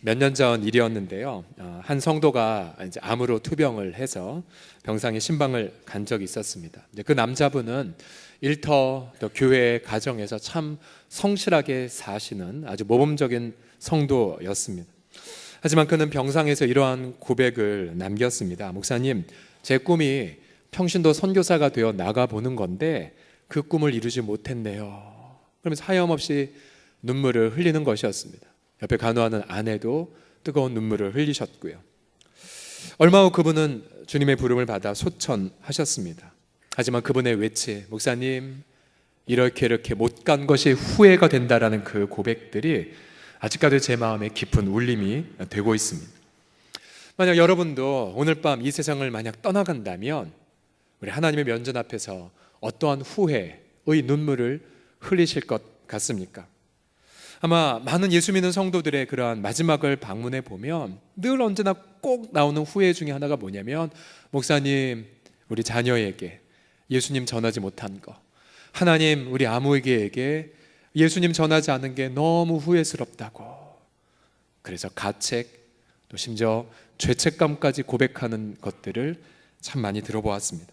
몇 년 전 일이었는데요. 한 성도가 이제 암으로 투병을 해서 병상에 신방을 간 적이 있었습니다. 그 남자분은 일터 또 교회 가정에서 참 성실하게 사시는 아주 모범적인 성도였습니다. 하지만 그는 병상에서 이러한 고백을 남겼습니다. 목사님, 제 꿈이 평신도 선교사가 되어 나가보는 건데 그 꿈을 이루지 못했네요. 그러면서 하염없이 눈물을 흘리는 것이었습니다. 옆에 간호하는 아내도 뜨거운 눈물을 흘리셨고요. 얼마 후 그분은 주님의 부름을 받아 소천하셨습니다. 하지만 그분의 외치, 목사님 이렇게 못 간 것이 후회가 된다라는 그 고백들이 아직까지 제 마음에 깊은 울림이 되고 있습니다. 만약 여러분도 오늘 밤 이 세상을 만약 떠나간다면 우리 하나님의 면전 앞에서 어떠한 후회의 눈물을 흘리실 것 같습니까? 아마 많은 예수 믿는 성도들의 그러한 마지막을 방문해 보면 늘 언제나 꼭 나오는 후회 중에 하나가 뭐냐면, 목사님 우리 자녀에게 예수님 전하지 못한 거, 하나님 우리 아무에게 예수님 전하지 않은 게 너무 후회스럽다고, 그래서 가책 또 심지어 죄책감까지 고백하는 것들을 참 많이 들어보았습니다.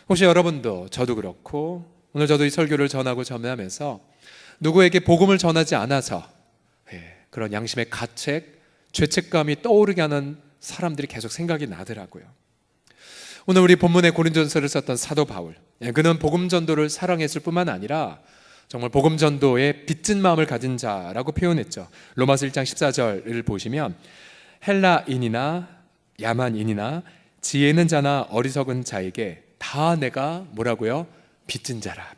혹시 여러분도 저도 그렇고 오늘 저도 이 설교를 전하고 전하면서 누구에게 복음을 전하지 않아서 그런 양심의 가책, 죄책감이 떠오르게 하는 사람들이 계속 생각이 나더라고요. 오늘 우리 본문의 고린도전서를 썼던 사도 바울, 그는 복음 전도를 사랑했을 뿐만 아니라 정말 복음 전도에 빚진 마음을 가진 자라고 표현했죠. 로마서 1장 14절을 보시면 헬라인이나 야만인이나 지혜 있는 자나 어리석은 자에게 다 내가 뭐라고요? 빚진 자라.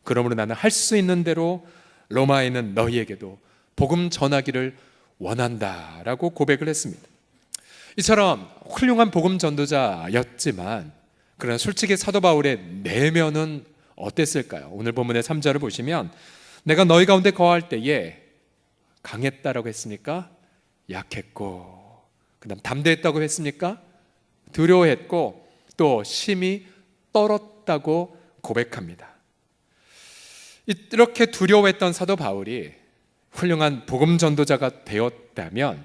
그러므로 나는 할 수 있는 대로 로마에 있는 너희에게도 복음 전하기를 원한다라고 고백을 했습니다. 이처럼 훌륭한 복음 전도자였지만 그러나 솔직히 사도 바울의 내면은 어땠을까요? 오늘 본문의 3절을 보시면 내가 너희 가운데 거할 때에 강했다라고 했습니까? 약했고, 그 다음 담대했다고 했습니까? 두려워했고, 또 심히 떨었다고 고백합니다. 이렇게 두려워했던 사도 바울이 훌륭한 복음 전도자가 되었다면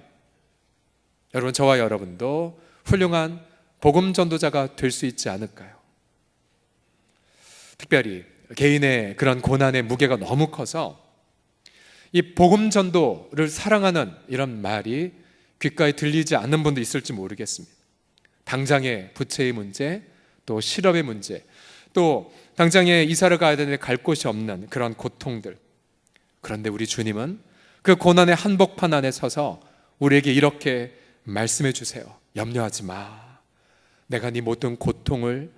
여러분, 저와 여러분도 훌륭한 복음 전도자가 될 수 있지 않을까요? 특별히 개인의 그런 고난의 무게가 너무 커서 이 복음 전도를 사랑하는 이런 말이 귓가에 들리지 않는 분도 있을지 모르겠습니다. 당장의 부채의 문제, 또 실업의 문제, 또 당장에 이사를 가야 되는데 갈 곳이 없는 그런 고통들. 그런데 우리 주님은 그 고난의 한복판 안에 서서 우리에게 이렇게 말씀해 주세요. 염려하지 마. 내가 네 모든 고통을,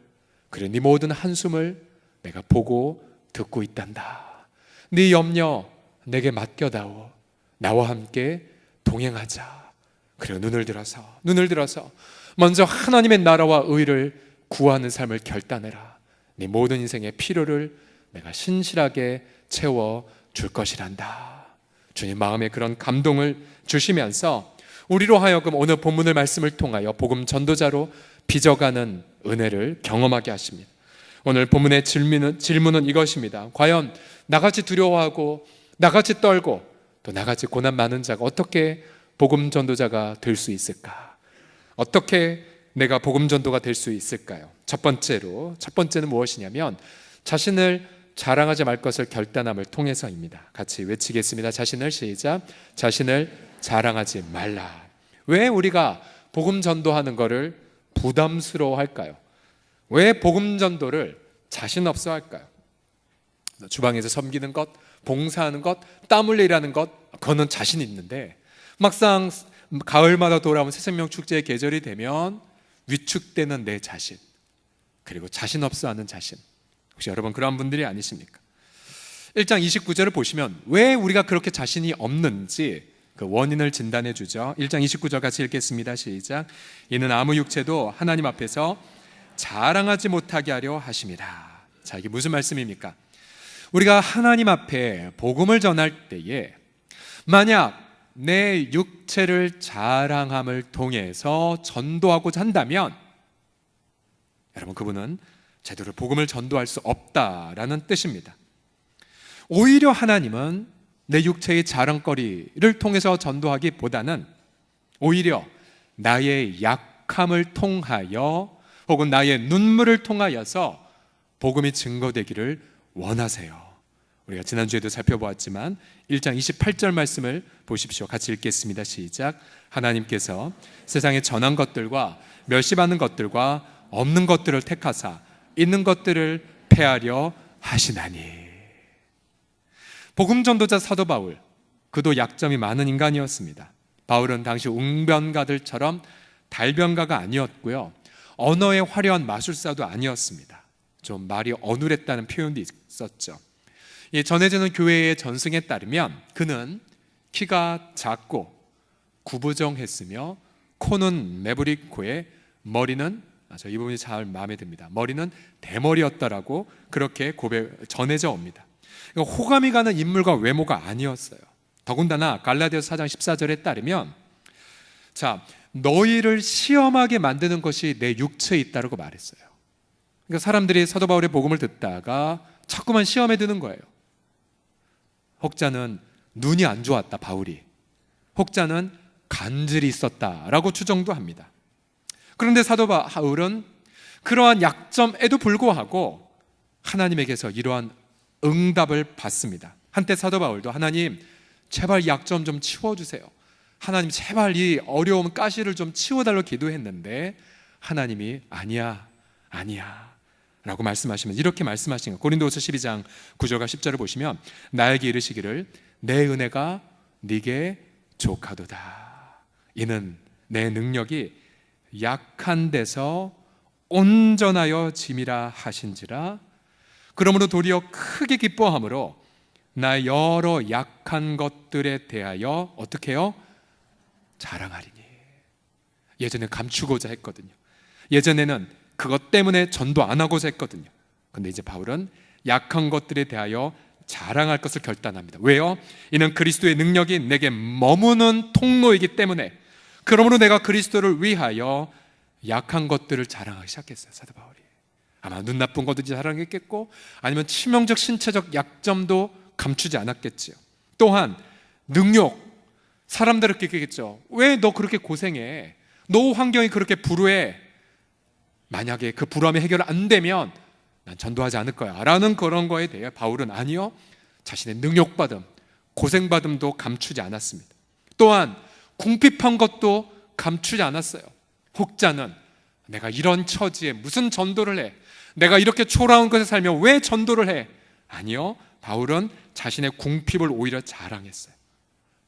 그래 네 모든 한숨을 내가 보고 듣고 있단다. 네 염려 내게 맡겨다오. 나와 함께 동행하자. 그래 눈을 들어서 먼저 하나님의 나라와 의를 구하는 삶을 결단해라. 네 모든 인생의 필요를 내가 신실하게 채워줄 것이란다. 주님 마음에 그런 감동을 주시면서 우리로 하여금 오늘 본문의 말씀을 통하여 복음 전도자로 빚어가는 은혜를 경험하게 하십니다. 오늘 본문의 질문은 이것입니다. 과연 나같이 두려워하고 나같이 떨고 또 나같이 고난 많은 자가 어떻게 복음 전도자가 될 수 있을까? 어떻게 내가 복음 전도가 될 수 있을까요? 첫 번째는 무엇이냐면 자신을 자랑하지 말 것을 결단함을 통해서입니다. 같이 외치겠습니다. 자신을 자랑하지 말라. 왜 우리가 복음 전도하는 것을 부담스러워할까요? 왜 복음 전도를 자신 없어 할까요? 주방에서 섬기는 것, 봉사하는 것, 땀 흘려 일하는 것, 그거는 자신 있는데 막상 가을마다 돌아오는 새생명 축제의 계절이 되면 위축되는 내 자신, 그리고 자신 없어 하는 자신. 혹시 여러분 그런 분들이 아니십니까? 1장 29절을 보시면 왜 우리가 그렇게 자신이 없는지 그 원인을 진단해 주죠. 1장 29절 같이 읽겠습니다. 시작. 이는 아무 육체도 하나님 앞에서 자랑하지 못하게 하려 하심이라. 자, 이게 무슨 말씀입니까? 우리가 하나님 앞에 복음을 전할 때에 만약 내 육체를 자랑함을 통해서 전도하고자 한다면 여러분 그분은 제대로 복음을 전도할 수 없다라는 뜻입니다. 오히려 하나님은 내 육체의 자랑거리를 통해서 전도하기보다는 오히려 나의 약함을 통하여 혹은 나의 눈물을 통하여서 복음이 증거되기를 원하세요. 우리가 지난주에도 살펴보았지만 1장 28절 말씀을 보십시오. 같이 읽겠습니다. 시작. 하나님께서 세상에 전한 것들과 멸시받는 것들과 없는 것들을 택하사 있는 것들을 폐하려 하시나니. 복음 전도자 사도 바울, 그도 약점이 많은 인간이었습니다. 바울은 당시 웅변가들처럼 달변가가 아니었고요, 언어의 화려한 마술사도 아니었습니다. 좀 말이 어눌했다는 표현도 있었죠. 전해지는 교회의 전승에 따르면 그는 키가 작고 구부정했으며 코는 매부리코에 머리는, 이 부분이 잘 마음에 듭니다. 머리는 대머리였다라고 그렇게 전해져 옵니다. 호감이 가는 인물과 외모가 아니었어요. 더군다나 갈라디아서 4장 14절에 따르면 너희를 시험하게 만드는 것이 내 육체에 있다라고 말했어요. 그러니까 사람들이 사도 바울의 복음을 듣다가 자꾸만 시험에 드는 거예요. 혹자는 눈이 안 좋았다, 바울이. 혹자는 간질이 있었다라고 추정도 합니다. 그런데 사도 바울은 그러한 약점에도 불구하고 하나님에게서 이러한 응답을 받습니다. 한때 사도 바울도 하나님 제발 약점 좀 치워주세요, 하나님 제발 이 어려움 가시를 좀 치워달라고 기도했는데 하나님이 아니야 라고 말씀하시면 이렇게 말씀하신 거예요. 고린도후서 12장 9절과 10절을 보시면 나에게 이르시기를 내 은혜가 네게 족하도다. 이는 내 능력이 약한 데서 온전하여 짐이라 하신지라. 그러므로 도리어 크게 기뻐함으로 나 여러 약한 것들에 대하여 어떻게 해요? 자랑하리니. 예전에 감추고자 했거든요. 예전에는 그것 때문에 전도 안 하고자 했거든요. 근데 이제 바울은 약한 것들에 대하여 자랑할 것을 결단합니다. 왜요? 이는 그리스도의 능력이 내게 머무는 통로이기 때문에. 그러므로 내가 그리스도를 위하여 약한 것들을 자랑하기 시작했어요, 사도 바울이. 아마 눈 나쁜 것도 자랑했겠고 아니면 치명적 신체적 약점도 감추지 않았겠지요. 또한 능욕, 사람들을 얘기했겠죠. 왜 너 그렇게 고생해? 너 환경이 그렇게 불우해? 만약에 그 불함이 해결 안 되면 난 전도하지 않을 거야 라는 그런 거에 대해 바울은 아니요, 자신의 능욕받음, 고생받음도 감추지 않았습니다. 또한 궁핍한 것도 감추지 않았어요. 혹자는 내가 이런 처지에 무슨 전도를 해? 내가 이렇게 초라한 것에 살며 왜 전도를 해? 아니요, 바울은 자신의 궁핍을 오히려 자랑했어요.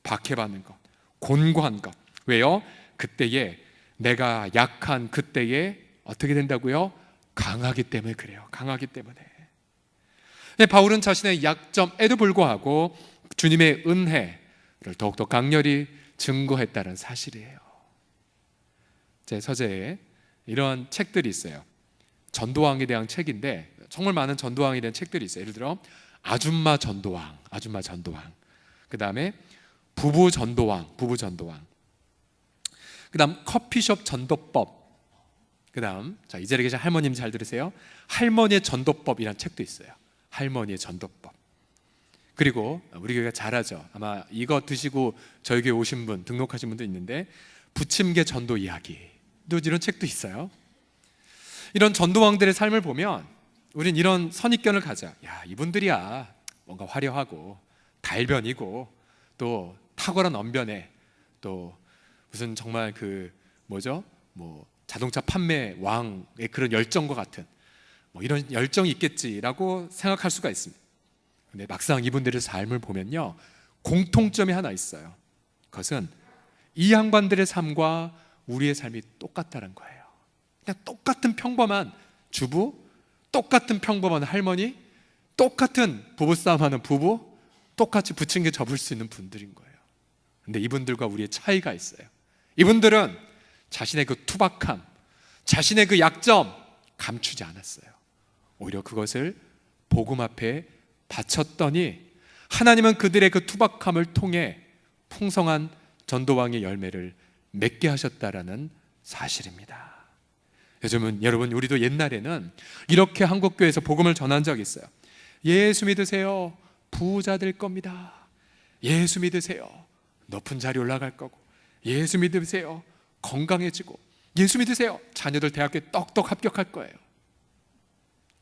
박해받는 것, 곤고한 것. 왜요? 그때에 내가 약한 그때에 어떻게 된다고요? 강하기 때문에 그래요. 강하기 때문에. 바울은 자신의 약점에도 불구하고 주님의 은혜를 더욱더 강렬히 증거했다는 사실이에요. 제 서재에 이런 책들이 있어요. 전도왕에 대한 책인데 정말 많은 전도왕에 대한 책들이 있어요. 예를 들어 아줌마 전도왕. 그 다음에 부부 전도왕. 그 다음 커피숍 전도법. 그 다음, 이 자리에 계신 할머님 잘 들으세요. 할머니의 전도법이라는 책도 있어요. 할머니의 전도법. 그리고 우리 교회가 잘하죠. 아마 이거 드시고 저희 교회 오신 분, 등록하신 분도 있는데 부침개 전도 이야기, 또 이런 책도 있어요. 이런 전도왕들의 삶을 보면 우린 이런 선입견을 가져. 야, 이분들이야 뭔가 화려하고 달변이고 또 탁월한 언변에 또 무슨 정말 자동차 판매 왕의 그런 열정과 같은 이런 열정이 있겠지라고 생각할 수가 있습니다. 근데 막상 이분들의 삶을 보면요, 공통점이 하나 있어요. 그것은 이 양반들의 삶과 우리의 삶이 똑같다는 거예요. 그냥 똑같은 평범한 주부, 똑같은 평범한 할머니, 똑같은 부부싸움하는 부부, 똑같이 부침개 접을 수 있는 분들인 거예요. 근데 이분들과 우리의 차이가 있어요. 이분들은 자신의 그 투박함, 자신의 그 약점 감추지 않았어요. 오히려 그것을 복음 앞에 바쳤더니 하나님은 그들의 그 투박함을 통해 풍성한 전도왕의 열매를 맺게 하셨다라는 사실입니다. 요즘은 여러분, 우리도 옛날에는 이렇게 한국교회에서 복음을 전한 적이 있어요. 예수 믿으세요, 부자 될 겁니다. 예수 믿으세요, 높은 자리 올라갈 거고, 예수 믿으세요, 건강해지고, 예수 믿으세요, 자녀들 대학교에 똑똑 합격할 거예요.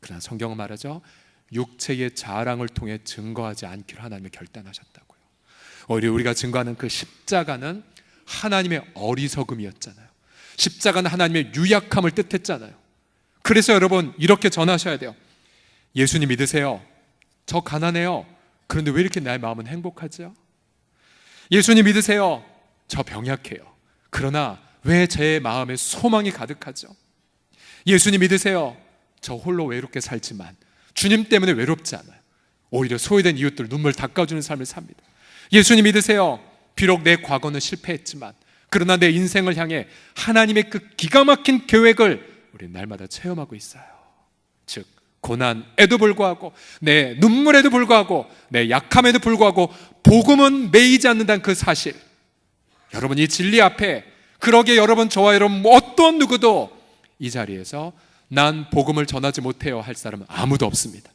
그러나 성경은 말하죠, 육체의 자랑을 통해 증거하지 않기로 하나님이 결단하셨다고요. 오히려 우리가 증거하는 그 십자가는 하나님의 어리석음이었잖아요. 십자가는 하나님의 유약함을 뜻했잖아요. 그래서 여러분 이렇게 전하셔야 돼요. 예수님 믿으세요, 저 가난해요, 그런데 왜 이렇게 나의 마음은 행복하죠? 예수님 믿으세요, 저 병약해요, 그러나 왜 제 마음에 소망이 가득하죠? 예수님 믿으세요, 저 홀로 외롭게 살지만 주님 때문에 외롭지 않아요. 오히려 소외된 이웃들 눈물 닦아주는 삶을 삽니다. 예수님 믿으세요, 비록 내 과거는 실패했지만 그러나 내 인생을 향해 하나님의 그 기가 막힌 계획을 우리 날마다 체험하고 있어요. 즉 고난에도 불구하고, 내 눈물에도 불구하고, 내 약함에도 불구하고 복음은 매이지 않는다는 그 사실, 여러분 이 진리 앞에, 그러기에 여러분, 저와 여러분 어떤 누구도 이 자리에서 난 복음을 전하지 못해요 할 사람은 아무도 없습니다.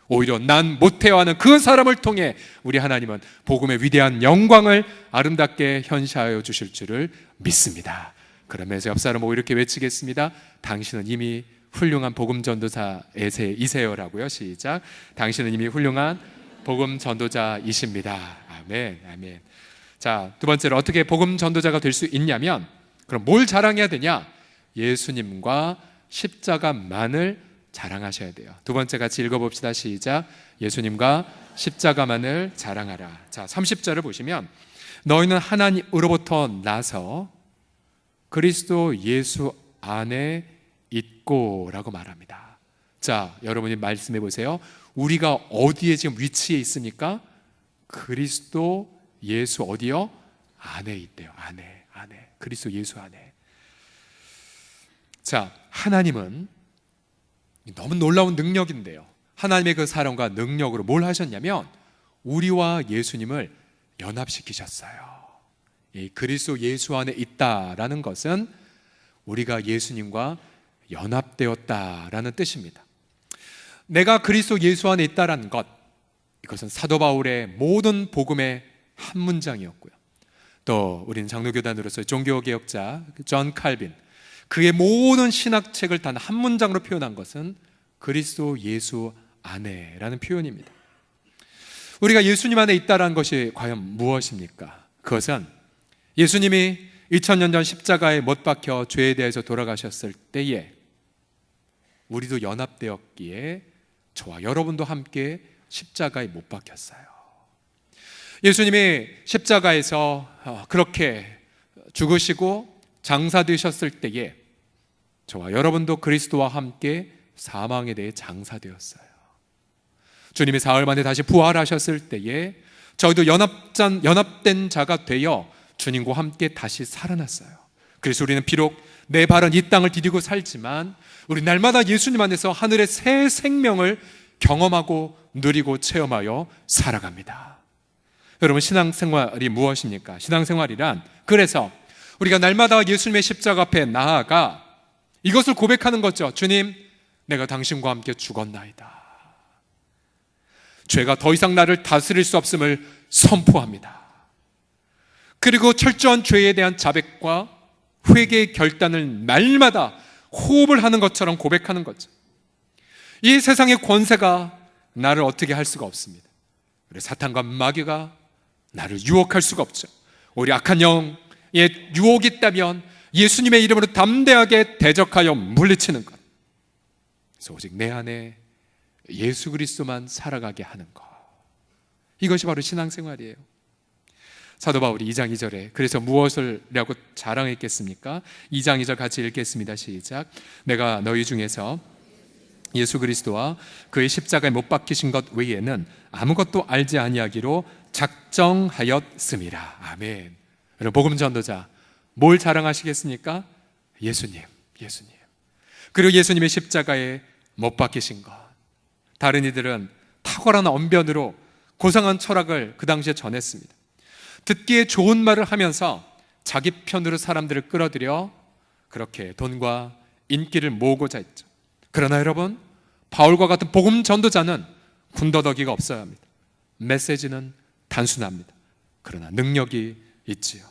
오히려 난 못해요 하는 그 사람을 통해 우리 하나님은 복음의 위대한 영광을 아름답게 현시하여 주실 줄을 믿습니다. 그러면서 옆 사람 보고 이렇게 외치겠습니다. 당신은 이미 훌륭한 복음 전도자이세요라고요. 시작. 당신은 이미 훌륭한 복음 전도자이십니다. 아멘, 아멘. 자, 두 번째로 어떻게 복음 전도자가 될 수 있냐면, 그럼 뭘 자랑해야 되냐? 예수님과 십자가만을 자랑하셔야 돼요. 두 번째 같이 읽어봅시다. 시작. 예수님과 십자가만을 자랑하라. 자, 30절을 보시면 너희는 하나님으로부터 나서 그리스도 예수 안에 있고 라고 말합니다. 자, 여러분이 말씀해 보세요. 우리가 어디에 지금 위치해 있습니까? 그리스도 예수 어디요? 안에 있대요. 안에. 그리스도 예수 안에. 자, 하나님은 너무 놀라운 능력인데요, 하나님의 그 사랑과 능력으로 뭘 하셨냐면 우리와 예수님을 연합시키셨어요. 이 그리스도 예수 안에 있다라는 것은 우리가 예수님과 연합되었다라는 뜻입니다. 내가 그리스도 예수 안에 있다라는 것, 이것은 사도 바울의 모든 복음의 한 문장이었고요, 또 우리는 장로교단으로서 종교개혁자 존 칼빈, 그의 모든 신학책을 단 한 문장으로 표현한 것은 그리스도 예수 안에라는 표현입니다. 우리가 예수님 안에 있다라는 것이 과연 무엇입니까? 그것은 예수님이 2000년 전 십자가에 못 박혀 죄에 대해서 돌아가셨을 때에 우리도 연합되었기에 저와 여러분도 함께 십자가에 못 박혔어요. 예수님이 십자가에서 그렇게 죽으시고 장사되셨을 때에 저와 여러분도 그리스도와 함께 사망에 대해 장사되었어요. 주님이 사흘 만에 다시 부활하셨을 때에 저희도 연합된 자가 되어 주님과 함께 다시 살아났어요. 그래서 우리는 비록 내 발은 이 땅을 디디고 살지만 우리 날마다 예수님 안에서 하늘의 새 생명을 경험하고 누리고 체험하여 살아갑니다. 여러분, 신앙생활이 무엇입니까? 신앙생활이란, 그래서 우리가 날마다 예수님의 십자가 앞에 나아가 이것을 고백하는 거죠. 주님, 내가 당신과 함께 죽었나이다. 죄가 더 이상 나를 다스릴 수 없음을 선포합니다. 그리고 철저한 죄에 대한 자백과 회개의 결단을 날마다 호흡을 하는 것처럼 고백하는 거죠. 이 세상의 권세가 나를 어떻게 할 수가 없습니다. 그래서 사탄과 마귀가 나를 유혹할 수가 없죠. 오히려 악한 영의 유혹이 있다면 예수님의 이름으로 담대하게 대적하여 물리치는 것. 그래서 오직 내 안에 예수 그리스도만 살아가게 하는 것. 이것이 바로 신앙생활이에요. 사도 바울이 2장 2절에 그래서 무엇을라고 자랑했겠습니까? 2장 2절 같이 읽겠습니다. 시작. 내가 너희 중에서 예수 그리스도와 그의 십자가에 못 박히신 것 외에는 아무것도 알지 아니하기로 작정하였음이라. 아멘. 여러분, 복음 전도자 뭘 자랑하시겠습니까? 예수님. 그리고 예수님의 십자가에 못 박히신 것. 다른 이들은 탁월한 언변으로 고상한 철학을 그 당시에 전했습니다. 듣기에 좋은 말을 하면서 자기 편으로 사람들을 끌어들여 그렇게 돈과 인기를 모으고자 했죠. 그러나 여러분, 바울과 같은 복음 전도자는 군더더기가 없어야 합니다. 메시지는 단순합니다. 그러나 능력이 있지요.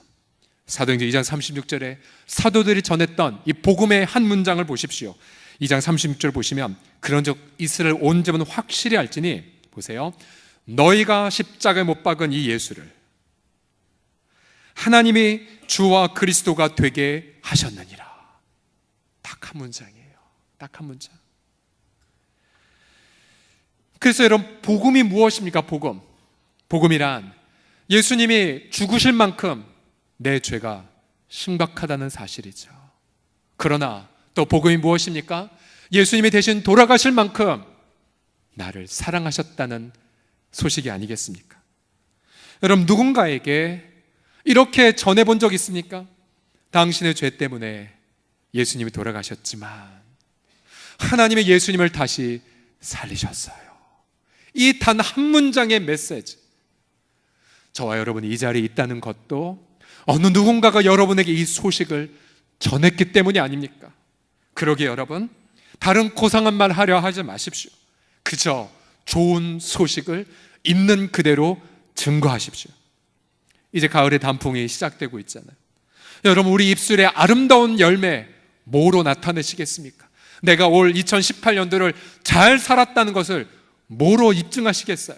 사도행전 2장 36절에 사도들이 전했던 이 복음의 한 문장을 보십시오. 2장 36절 보시면 그런즉 이스라엘 온 집은 확실히 알지니, 보세요, 너희가 십자가에 못 박은 이 예수를 하나님이 주와 그리스도가 되게 하셨느니라. 딱 한 문장이에요. 딱 한 문장. 그래서 여러분, 복음이 무엇입니까? 복음이란 예수님이 죽으실 만큼 내 죄가 심각하다는 사실이죠. 그러나 또 복음이 무엇입니까? 예수님이 대신 돌아가실 만큼 나를 사랑하셨다는 소식이 아니겠습니까? 여러분, 누군가에게 이렇게 전해본 적 있습니까? 당신의 죄 때문에 예수님이 돌아가셨지만 하나님의 예수님을 다시 살리셨어요. 이 단 한 문장의 메시지, 저와 여러분이 이 자리에 있다는 것도 어느 누군가가 여러분에게 이 소식을 전했기 때문이 아닙니까? 그러기에 여러분, 다른 고상한 말 하려 하지 마십시오. 그저 좋은 소식을 있는 그대로 증거하십시오. 이제 가을의 단풍이 시작되고 있잖아요. 여러분, 우리 입술에 아름다운 열매 뭐로 나타내시겠습니까? 내가 올 2018년도를 잘 살았다는 것을 뭐로 입증하시겠어요?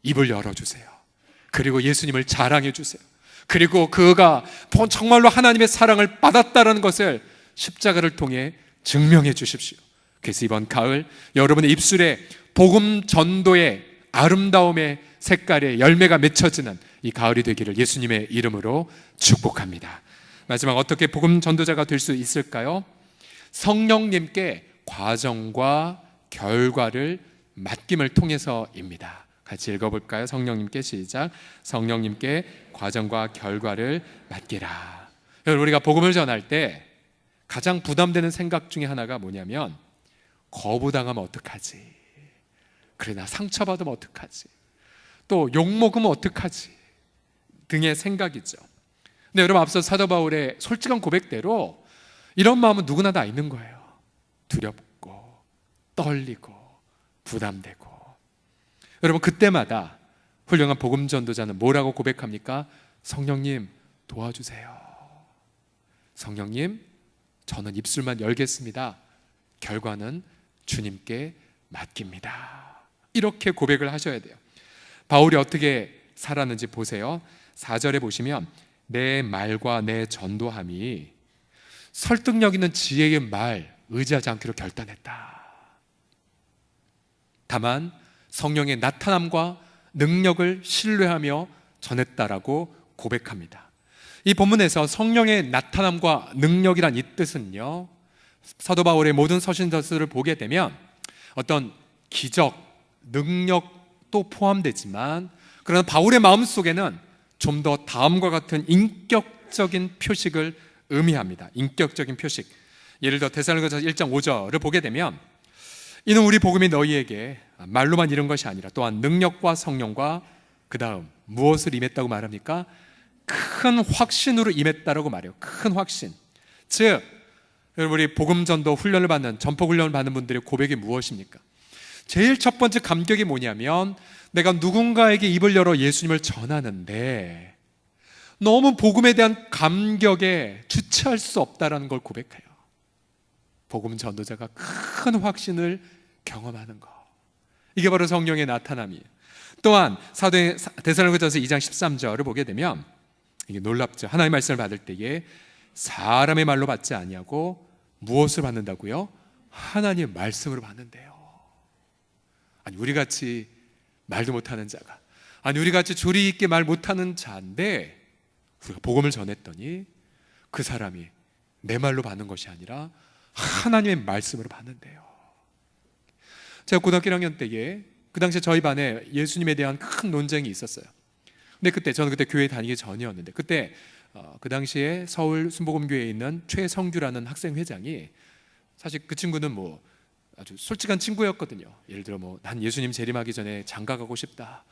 입을 열어주세요. 그리고 예수님을 자랑해 주세요. 그리고 그가 정말로 하나님의 사랑을 받았다는 것을 십자가를 통해 증명해 주십시오. 그래서 이번 가을 여러분의 입술에 복음 전도의 아름다움의 색깔의 열매가 맺혀지는 이 가을이 되기를 예수님의 이름으로 축복합니다. 마지막, 어떻게 복음 전도자가 될 수 있을까요? 성령님께 과정과 결과를 맡김을 통해서입니다. 같이 읽어볼까요? 성령님께, 시작. 성령님께 과정과 결과를 맡기라. 여러분, 우리가 복음을 전할 때 가장 부담되는 생각 중에 하나가 뭐냐면, 거부당하면 어떡하지? 그래, 나 상처받으면 어떡하지? 또 욕먹으면 어떡하지? 등의 생각이죠. 근데 여러분, 앞서 사도 바울의 솔직한 고백대로 이런 마음은 누구나 다 있는 거예요. 두렵고 떨리고 부담되고. 여러분, 그때마다 훌륭한 복음 전도자는 뭐라고 고백합니까? 성령님 도와주세요. 성령님, 저는 입술만 열겠습니다. 결과는 주님께 맡깁니다. 이렇게 고백을 하셔야 돼요. 바울이 어떻게 살았는지 보세요. 4절에 보시면 내 말과 내 전도함이 설득력 있는 지혜의 말 의지하지 않기로 결단했다. 다만 성령의 나타남과 능력을 신뢰하며 전했다라고 고백합니다. 이 본문에서 성령의 나타남과 능력이란 이 뜻은요, 사도 바울의 모든 서신서를 보게 되면 어떤 기적, 능력도 포함되지만, 그러나 바울의 마음속에는 좀 더 다음과 같은 인격적인 표식을 의미합니다. 인격적인 표식. 예를 들어 데살로니가서 1장 5절을 보게 되면, 이는 우리 복음이 너희에게 말로만 이룬 것이 아니라 또한 능력과 성령과 그 다음 무엇을 임했다고 말합니까? 큰 확신으로 임했다라고 말해요. 큰 확신. 즉, 우리 복음 전도 훈련을 받는, 전폭 훈련을 받는 분들의 고백이 무엇입니까? 제일 첫 번째 감격이 뭐냐면, 내가 누군가에게 입을 열어 예수님을 전하는데 너무 복음에 대한 감격에 주체할 수 없다라는 걸 고백해요. 복음 전도자가 큰 확신을 경험하는 것, 이게 바로 성령의 나타남이에요. 또한 데살로니가전서 2장 13절을 보게 되면 이게 놀랍죠. 하나님의 말씀을 받을 때에 사람의 말로 받지 아니하고 무엇을 받는다고요? 하나님의 말씀으로 받는데요. 아니, 우리같이 말도 못하는 자가, 아니, 우리같이 조리 있게 말 못하는 자인데 우리가 복음을 전했더니 그 사람이 내 말로 받는 것이 아니라 하나님의 말씀으로 받는데요. 제가 고등학교 1학년 때에 그 당시에 저희 반에 예수님에 대한 큰 논쟁이 있었어요. 근데 저는 그때 교회 다니기 전이었는데, 그때 그 당시에 서울 순복음교회에 있는 최성규라는 학생 회장이, 사실 그 친구는 뭐 아주 솔직한 친구였거든요. 예를 들어 난 예수님 재림하기 전에 장가 가고 싶다,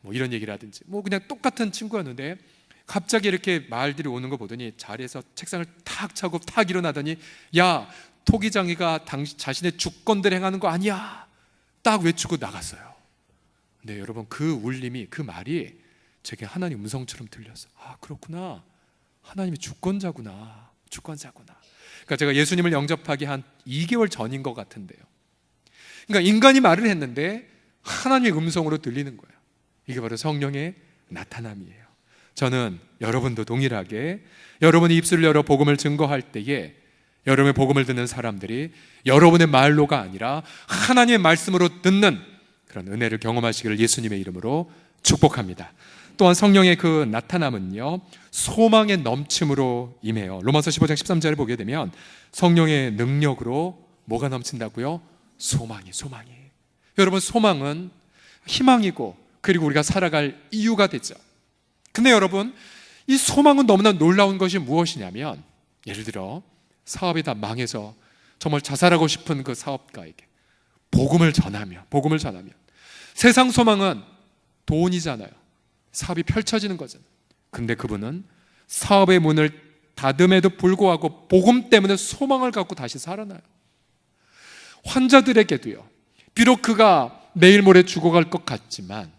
뭐 이런 얘기를 하든지, 그냥 똑같은 친구였는데 갑자기 이렇게 말들이 오는 거 보더니 자리에서 책상을 탁 차고 탁 일어나더니, 야, 토기장이가 자신의 주권대로 행하는 거 아니야, 딱 외치고 나갔어요. 근데 여러분, 그 울림이, 그 말이 제게 하나님 음성처럼 들렸어. 아, 그렇구나. 하나님이 주권자구나. 주권자구나. 그러니까 제가 예수님을 영접하기 한 2개월 전인 것 같은데요. 그러니까 인간이 말을 했는데 하나님의 음성으로 들리는 거예요. 이게 바로 성령의 나타남이에요. 저는 여러분도 동일하게 여러분이 입술을 열어 복음을 증거할 때에 여러분의 복음을 듣는 사람들이 여러분의 말로가 아니라 하나님의 말씀으로 듣는 그런 은혜를 경험하시기를 예수님의 이름으로 축복합니다. 또한 성령의 그 나타남은요, 소망의 넘침으로 임해요. 로마서 15장 13절을 보게 되면 성령의 능력으로 뭐가 넘친다고요? 소망이. 여러분, 소망은 희망이고 그리고 우리가 살아갈 이유가 되죠. 근데 여러분, 이 소망은 너무나 놀라운 것이 무엇이냐면, 예를 들어 사업이 다 망해서 정말 자살하고 싶은 그 사업가에게 복음을 전하면 세상 소망은 돈이잖아요. 사업이 펼쳐지는 거잖아요. 근데 그분은 사업의 문을 닫음에도 불구하고 복음 때문에 소망을 갖고 다시 살아나요. 환자들에게도요, 비록 그가 내일 모레 죽어갈 것 같지만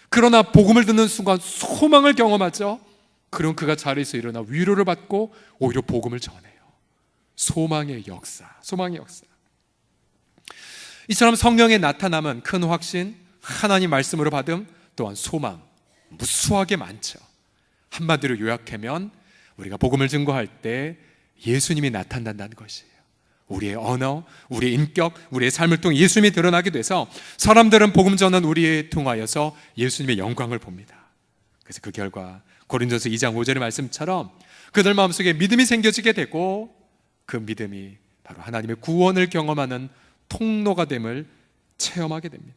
그러나 복음을 듣는 순간 소망을 경험하죠. 그럼 그가 자리에서 일어나 위로를 받고 오히려 복음을 전해요. 소망의 역사. 이처럼 성령의 나타남은 큰 확신, 하나님 말씀으로 받음, 또한 소망, 무수하게 많죠. 한마디로 요약하면 우리가 복음을 증거할 때 예수님이 나타난다는 것이에요. 우리의 언어, 우리의 인격, 우리의 삶을 통해 예수님이 드러나게 돼서 사람들은 복음 전한 우리에 통하여서 예수님의 영광을 봅니다. 그래서 그 결과 고린도서 2장 5절의 말씀처럼 그들 마음속에 믿음이 생겨지게 되고 그 믿음이 바로 하나님의 구원을 경험하는 통로가 됨을 체험하게 됩니다.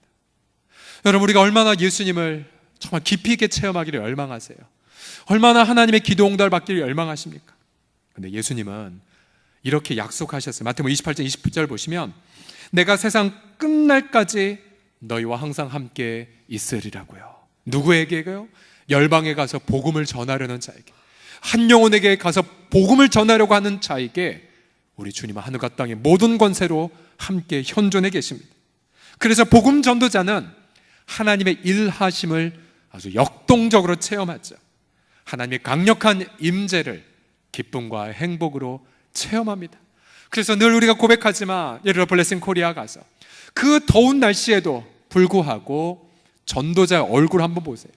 여러분, 우리가 얼마나 예수님을 정말 깊이 있게 체험하기를 열망하세요? 얼마나 하나님의 기도 응답을 받기를 열망하십니까? 근데 예수님은 이렇게 약속하셨어요. 마태복음 28장 20절 보시면 내가 세상 끝날까지 너희와 항상 함께 있으리라고요. 누구에게요? 열방에 가서 복음을 전하려는 자에게, 한 영혼에게 가서 복음을 전하려고 하는 자에게 우리 주님은 하늘과 땅의 모든 권세로 함께 현존해 계십니다. 그래서 복음 전도자는 하나님의 일하심을 아주 역동적으로 체험하죠. 하나님의 강력한 임재를 기쁨과 행복으로 체험합니다. 그래서 늘 우리가 고백하지만, 예를 들어 블레싱 코리아 가서 그 더운 날씨에도 불구하고 전도자의 얼굴 한번 보세요.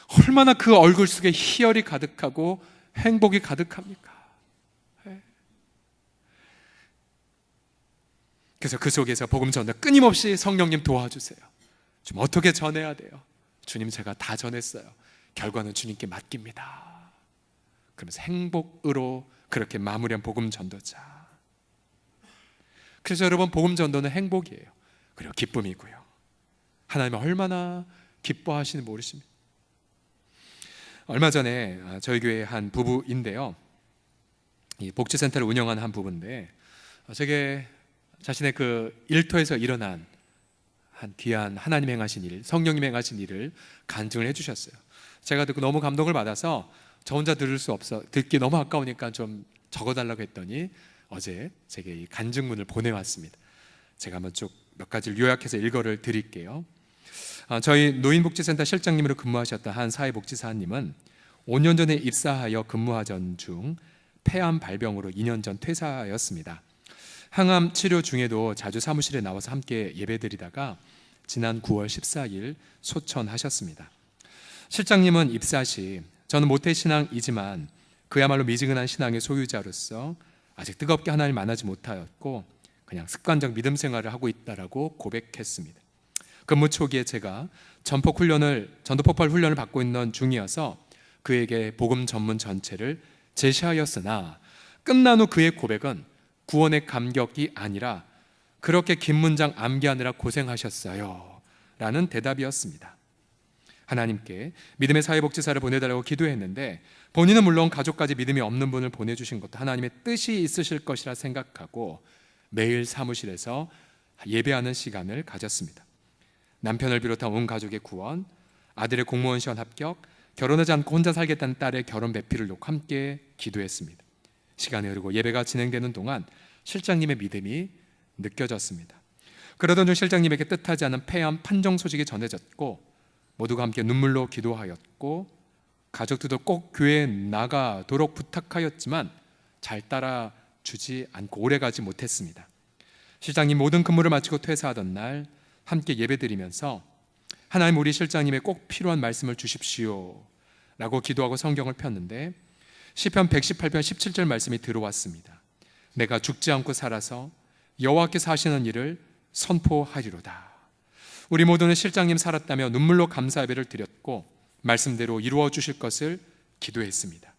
얼마나 그 얼굴 속에 희열이 가득하고 행복이 가득합니까? 그래서 그 속에서 복음 전도 끊임없이 성령님 도와주세요. 좀 어떻게 전해야 돼요? 주님, 제가 다 전했어요. 결과는 주님께 맡깁니다. 그러면서 행복으로 그렇게 마무리한 복음 전도자. 그래서 여러분, 복음 전도는 행복이에요. 그리고 기쁨이고요. 하나님은 얼마나 기뻐하시는지 모르십니다. 얼마 전에 저희 교회 한 부부인데요, 이 복지센터를 운영하는 한 부부인데, 제게 자신의 그 일터에서 일어난 한 귀한 하나님 행하신 일, 성령님 행하신 일을 간증을 해주셨어요. 제가 듣고 너무 감동을 받아서 저 혼자 듣기 너무 아까우니까 좀 적어달라고 했더니 어제 제게 이 간증문을 보내왔습니다. 제가 한번 쭉 몇 가지를 요약해서 읽어를 드릴게요. 저희 노인복지센터 실장님으로 근무하셨던 한 사회복지사님은 5년 전에 입사하여 근무하던 중 폐암 발병으로 2년 전 퇴사하였습니다. 항암 치료 중에도 자주 사무실에 나와서 함께 예배드리다가 지난 9월 14일 소천하셨습니다. 실장님은 입사 시 저는 모태신앙이지만 그야말로 미지근한 신앙의 소유자로서 아직 뜨겁게 하나님을 만나지 못하였고 그냥 습관적 믿음 생활을 하고 있다라고 고백했습니다. 근무 초기에 제가 전도폭발 훈련을 받고 있는 중이어서 그에게 복음 전문 전체를 제시하였으나 끝난 후 그의 고백은 구원의 감격이 아니라 그렇게 긴 문장 암기하느라 고생하셨어요 라는 대답이었습니다. 하나님께 믿음의 사회복지사를 보내달라고 기도했는데 본인은 물론 가족까지 믿음이 없는 분을 보내주신 것도 하나님의 뜻이 있으실 것이라 생각하고 매일 사무실에서 예배하는 시간을 가졌습니다. 남편을 비롯한 온 가족의 구원, 아들의 공무원 시험 합격, 결혼하지 않고 혼자 살겠다는 딸의 결혼 배필을 놓고 함께 기도했습니다. 시간이 흐르고 예배가 진행되는 동안 실장님의 믿음이 느껴졌습니다. 그러던 중 실장님에게 뜻하지 않은 폐암 판정 소식이 전해졌고 모두가 함께 눈물로 기도하였고 가족들도 꼭 교회에 나가도록 부탁하였지만 잘 따라주지 않고 오래가지 못했습니다. 실장님 모든 근무를 마치고 퇴사하던 날 함께 예배드리면서 하나님 우리 실장님의 꼭 필요한 말씀을 주십시오 라고 기도하고 성경을 폈는데 시편 118편 17절 말씀이 들어왔습니다. 내가 죽지 않고 살아서 여호와께서 하시는 일을 선포하리로다. 우리 모두는 실장님 살았다며 눈물로 감사 예배를 드렸고 말씀대로 이루어 주실 것을 기도했습니다.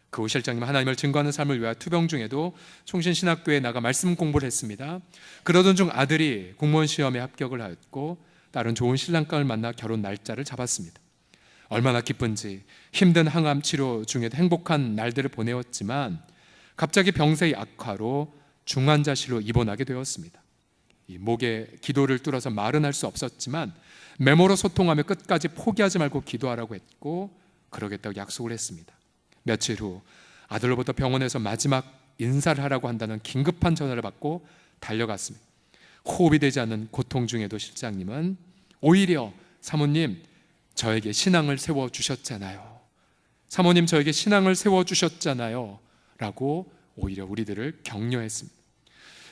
그 후 실장님 하나님을 증거하는 삶을 위하여 투병 중에도 총신신학교에 나가 말씀 공부를 했습니다. 그러던 중 아들이 공무원 시험에 합격을 하였고 딸은 좋은 신랑감을 만나 결혼 날짜를 잡았습니다. 얼마나 기쁜지 힘든 항암 치료 중에도 행복한 날들을 보내었지만 갑자기 병세의 악화로 중환자실로 입원하게 되었습니다. 이 목에 기도를 뚫어서 말은 할 수 없었지만 메모로 소통하며 끝까지 포기하지 말고 기도하라고 했고 그러겠다고 약속을 했습니다. 며칠 후 아들로부터 병원에서 마지막 인사를 하라고 한다는 긴급한 전화를 받고 달려갔습니다. 호흡이 되지 않는 고통 중에도 실장님은 오히려 사모님 저에게 신앙을 세워주셨잖아요. 사모님 저에게 신앙을 세워주셨잖아요 라고 오히려 우리들을 격려했습니다.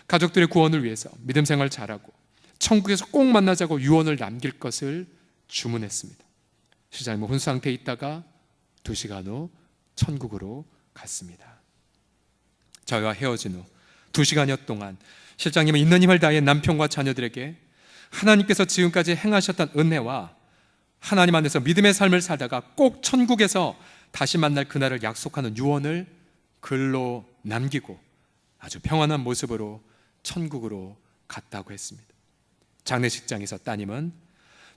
가족들의 구원을 위해서 믿음 생활 잘하고 천국에서 꼭 만나자고 유언을 남길 것을 주문했습니다. 실장님은 혼수 상태에 있다가 2시간 후 천국으로 갔습니다. 저희와 헤어진 후 2시간여 동안 실장님은 있는 힘을 다해 남편과 자녀들에게 하나님께서 지금까지 행하셨던 은혜와 하나님 안에서 믿음의 삶을 살다가 꼭 천국에서 다시 만날 그날을 약속하는 유언을 글로 남기고 아주 평안한 모습으로 천국으로 갔다고 했습니다. 장례식장에서 따님은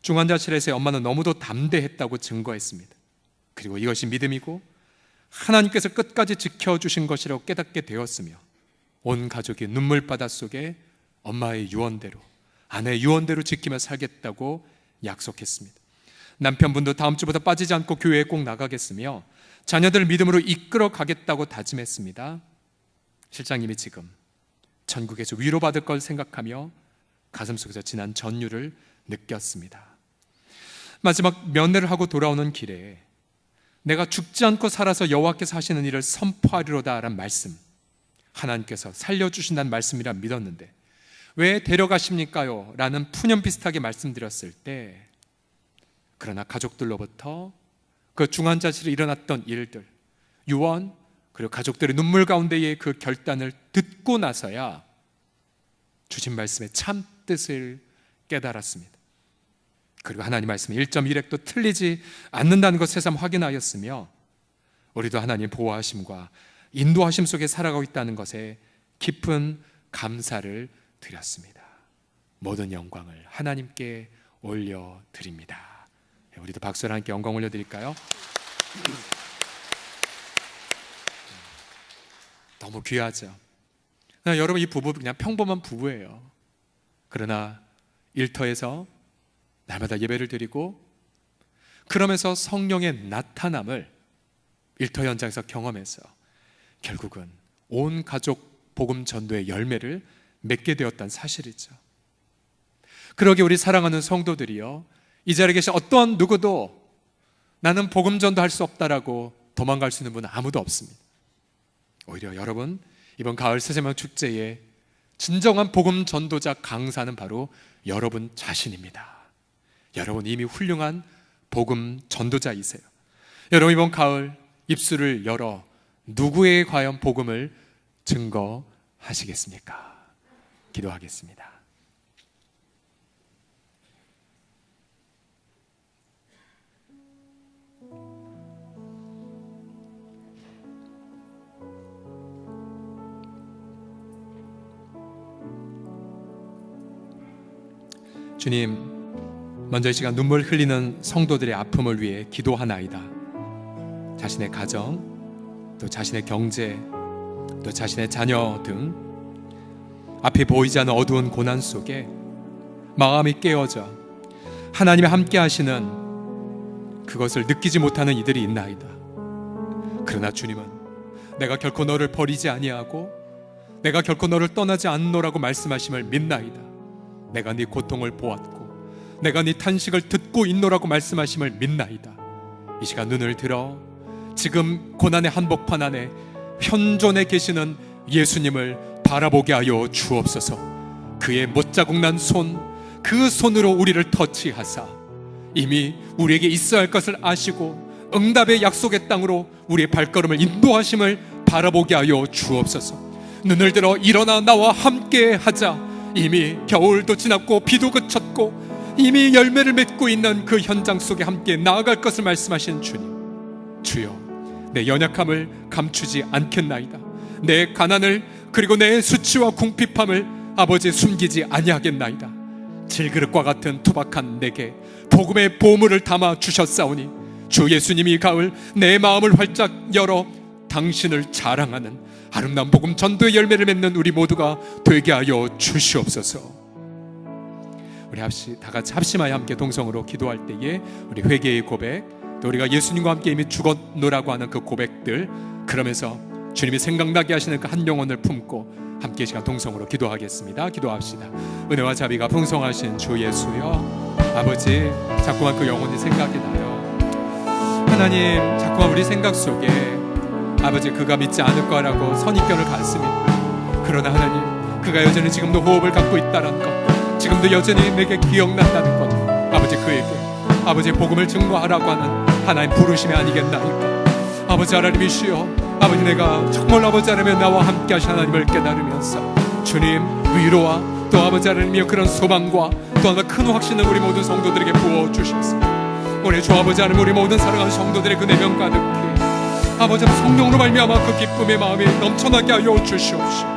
중환자실에서의 엄마는 너무도 담대했다고 증거했습니다. 그리고 이것이 믿음이고 하나님께서 끝까지 지켜주신 것이라고 깨닫게 되었으며 온 가족이 눈물바다 속에 엄마의 유언대로 아내의 유언대로 지키며 살겠다고 약속했습니다. 남편분도 다음 주부터 빠지지 않고 교회에 꼭 나가겠으며 자녀들을 믿음으로 이끌어 가겠다고 다짐했습니다. 실장님이 지금 천국에서 위로받을 걸 생각하며 가슴속에서 지난 전율을 느꼈습니다. 마지막 면회를 하고 돌아오는 길에 내가 죽지 않고 살아서 여호와께서 하시는 일을 선포하리로다 라는 말씀, 하나님께서 살려주신다는 말씀이라 믿었는데 왜 데려가십니까요? 라는 푸념 비슷하게 말씀드렸을 때 그러나 가족들로부터 그 중환자실에 일어났던 일들, 유언 그리고 가족들의 눈물 가운데의 그 결단을 듣고 나서야 주신 말씀의 참 뜻을 깨달았습니다. 그리고 하나님 말씀이 1.1획도 틀리지 않는다는 것 새삼 확인하였으며 우리도 하나님 보호하심과 인도하심 속에 살아가고 있다는 것에 깊은 감사를 드렸습니다. 모든 영광을 하나님께 올려드립니다. 우리도 박수를 함께 영광 올려드릴까요? 너무 귀하죠. 여러분 이 부부 그냥 평범한 부부예요. 그러나 일터에서 날마다 예배를 드리고 그러면서 성령의 나타남을 일터 현장에서 경험해서 결국은 온 가족 복음 전도의 열매를 맺게 되었다는 사실이죠. 그러기에 우리 사랑하는 성도들이요, 이 자리에 계신 어떠한 누구도 나는 복음 전도할 수 없다라고 도망갈 수 있는 분은 아무도 없습니다. 오히려 여러분 이번 가을 새세명 축제에 진정한 복음 전도자 강사는 바로 여러분 자신입니다. 여러분 이미 훌륭한 복음 전도자이세요. 여러분 이번 가을 입술을 열어 누구에게 과연 복음을 증거하시겠습니까? 기도하겠습니다. 주님, 먼저 이 시간 눈물 흘리는 성도들의 아픔을 위해 기도하나이다. 자신의 가정, 또 자신의 경제, 또 자신의 자녀 등 앞이 보이지 않는 어두운 고난 속에 마음이 깨어져 하나님이 함께 하시는 그것을 느끼지 못하는 이들이 있나이다. 그러나 주님은 내가 결코 너를 버리지 아니하고 내가 결코 너를 떠나지 않노라고 말씀하심을 믿나이다. 내가 네 고통을 보았고 내가 네 탄식을 듣고 있노라고 말씀하심을 믿나이다. 이 시간 눈을 들어 지금 고난의 한복판 안에 현존에 계시는 예수님을 바라보게 하여 주옵소서. 그의 못자국 난 손, 그 손으로 우리를 터치하사 이미 우리에게 있어야 할 것을 아시고 응답의 약속의 땅으로 우리의 발걸음을 인도하심을 바라보게 하여 주옵소서. 눈을 들어 일어나 나와 함께 하자. 이미 겨울도 지났고 비도 그쳤고 이미 열매를 맺고 있는 그 현장 속에 함께 나아갈 것을 말씀하신 주님, 주여 내 연약함을 감추지 않겠나이다. 내 가난을 그리고 내 수치와 궁핍함을 아버지 숨기지 아니하겠나이다. 질그릇과 같은 투박한 내게 복음의 보물을 담아 주셨사오니 주 예수님이 가을 내 마음을 활짝 열어 당신을 자랑하는 아름다운 복음 전도의 열매를 맺는 우리 모두가 되게 하여 주시옵소서. 우리 다 같이 합심하여 함께 동성으로 기도할 때에 우리 회개의 고백, 또 우리가 예수님과 함께 이미 죽었노라고 하는 그 고백들, 그러면서 주님이 생각나게 하시는 그 한 영혼을 품고 함께 시간 동성으로 기도하겠습니다. 기도합시다. 은혜와 자비가 풍성하신 주 예수여, 아버지 자꾸만 그 영혼이 생각이 나요. 하나님, 자꾸만 우리 생각 속에 아버지 그가 믿지 않을 거라고 선입견을 갖습니다. 그러나 하나님, 그가 여전히 지금도 호흡을 갖고 있다는 것, 지금도 여전히 내게 기억난다는 것, 아버지 그에게 아버지의 복음을 증거하라고 하는 하나님 부르심이 아니겠나이까. 아버지 하나님이시여, 아버지 내가 정말 아버지 하나님의 나와 함께 하신 하나님을 깨달으면서 주님 위로와 또 아버지 하나님이여 그런 소망과 또 하나 큰 확신을 우리 모든 성도들에게 부어주십시오. 우리 주 아버지 하나님, 우리 모든 사랑하는 성도들의 그 내면 가득히 아버지 성령으로 말미암아 그 기쁨의 마음이 넘쳐나게 하여 주시옵시오.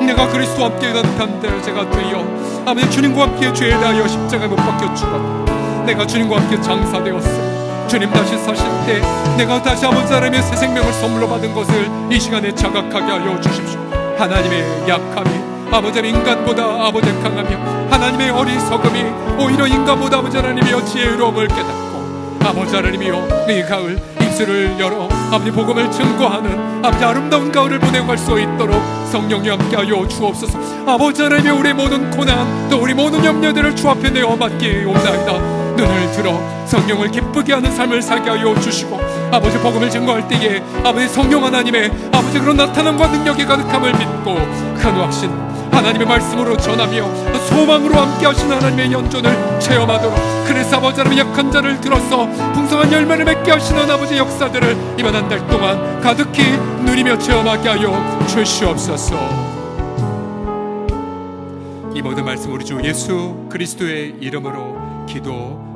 내가 그리스도와 함께 가득한데 제가 되어 아버지 주님과 함께 죄에 대하여 십자가에 못 박혀 죽었고 내가 주님과 함께 장사되었으니 주님 다시 사실 때 내가 다시 아버지 하나님의 새 생명을 선물로 받은 것을 이 시간에 자각하게 하여 주십시오. 하나님의 약함이 아버지 인간보다 아버지 강하며 하나님의 어리석음이 오히려 인간보다 아버지 하나님이여 지혜로움을 깨닫고 아버지 하나님이여 이 가을 입술을 열어 아버지 복음을 증거하는 아버지 아름다운 가을을 보내고 갈 수 있도록 성령이 함께하여 주옵소서. 아버지 하나님의 우리 모든 고난 또 우리 모든 염려들을 주 앞에 내어 맡기옵나이다. 눈을 들어 성령을 기쁘게 하는 삶을 살게 하여 주시고 아버지 복음을 증거할 때에 아버지 성령 하나님의 아버지 그런 나타남과 능력의 가득함을 믿고 큰 확신 하나님의 말씀으로 전하며 소망으로 함께 하신 하나님의 연존을 체험하도록, 그래서 아버지 하나님의 약한 자를 들어서 풍성한 열매를 맺게 하시는 아버지 역사들을 이번 한 달 동안 가득히 누리며 체험하게 하여 주시옵소서. 이 모든 말씀 우리 주 예수 그리스도의 이름으로 기도